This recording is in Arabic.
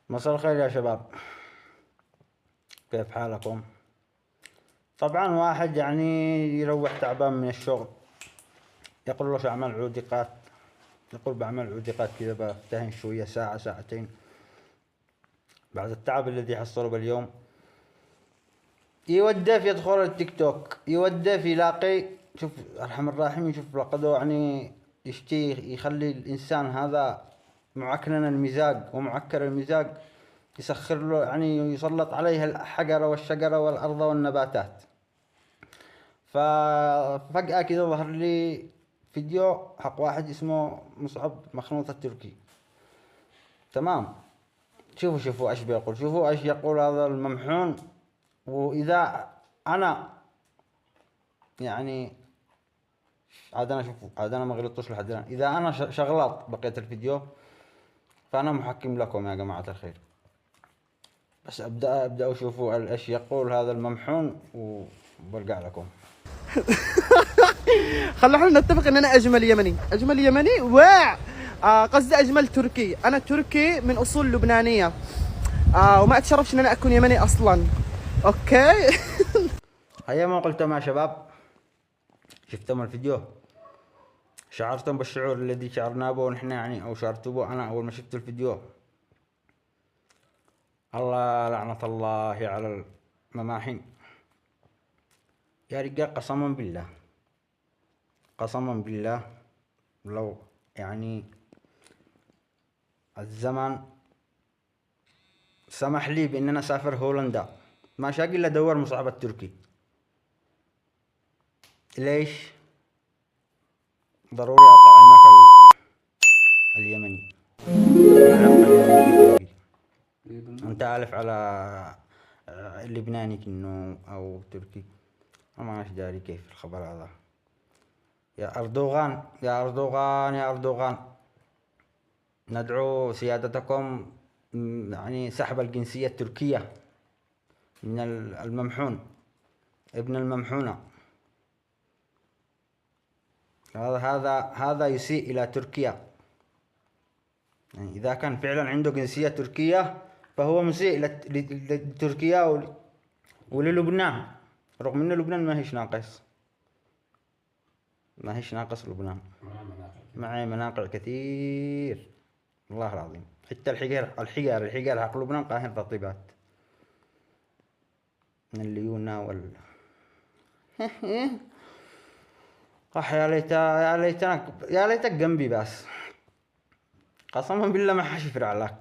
مساء الخير يا شباب، كيف حالكم؟ طبعا واحد يروح تعبان من الشغل، يقول له أعمل عودقات، يقول بعمل عودقات كذا بفتهن شوية ساعة ساعتين بعد التعب الذي حصله باليوم. يودف يدخل التيك توك، يودف يلاقي، شوف أرحم الراحمين، شوف لقده يشتي يخلي الإنسان هذا معكنن المزاج ومعكر المزاج، يسخر له يسلط عليه الحجر والشجرة والأرض والنباتات. ففجأة كده ظهر لي فيديو حق واحد اسمه مصعب مخنوط التركي. تمام، شوفوا ايش بيقول، شوفوا ايش يقول هذا الممحون. واذا انا يعني عاد انا ما غلطتش لحد الان، اذا انا شغلط بقية الفيديو فانا محكم لكم يا جماعة الخير. بس ابدأوا شوفوا ايش يقول هذا الممحون وبرجع لكم. خلونا نتفق ان انا اجمل يمني قصدي اجمل تركي. انا تركي من اصول لبنانيه، وما اتشرفش ان انا اكون يمني اصلا. اوكي. هيا ما قلتم يا شباب، شفتم الفيديو؟ شعرتم بالشعور الذي شعرنا به نحن او شعرت به انا اول ما شفت الفيديو؟ الله لعنة الله على المماحين يا رجال. قسما بالله لو الزمن سمح لي بان انا اسافر هولندا ما شاقي الا ادور مصعب التركي. ليش؟ ضروري اطعمك اليمني، العرق اليمني. انت عارف على اللبناني كنو او تركي، ما ايش داري كيف الخبر هذا. يا أردوغان يا أردوغان يا أردوغان، ندعو سيادتكم سحب الجنسية التركية من الممحون ابن الممحونة. هذا يسيء إلى تركيا. إذا كان فعلا عنده جنسية تركية فهو مسيء لتركيا وللبنان، رغم أن لبنان ما هيش ناقص لبنان، معي مناقع كثير والله العظيم. حتى الحجار حق لبنان قاهن رطيبات من الليونة يا ليتك جنبي بس. قسما بالله ما حشفر عليك.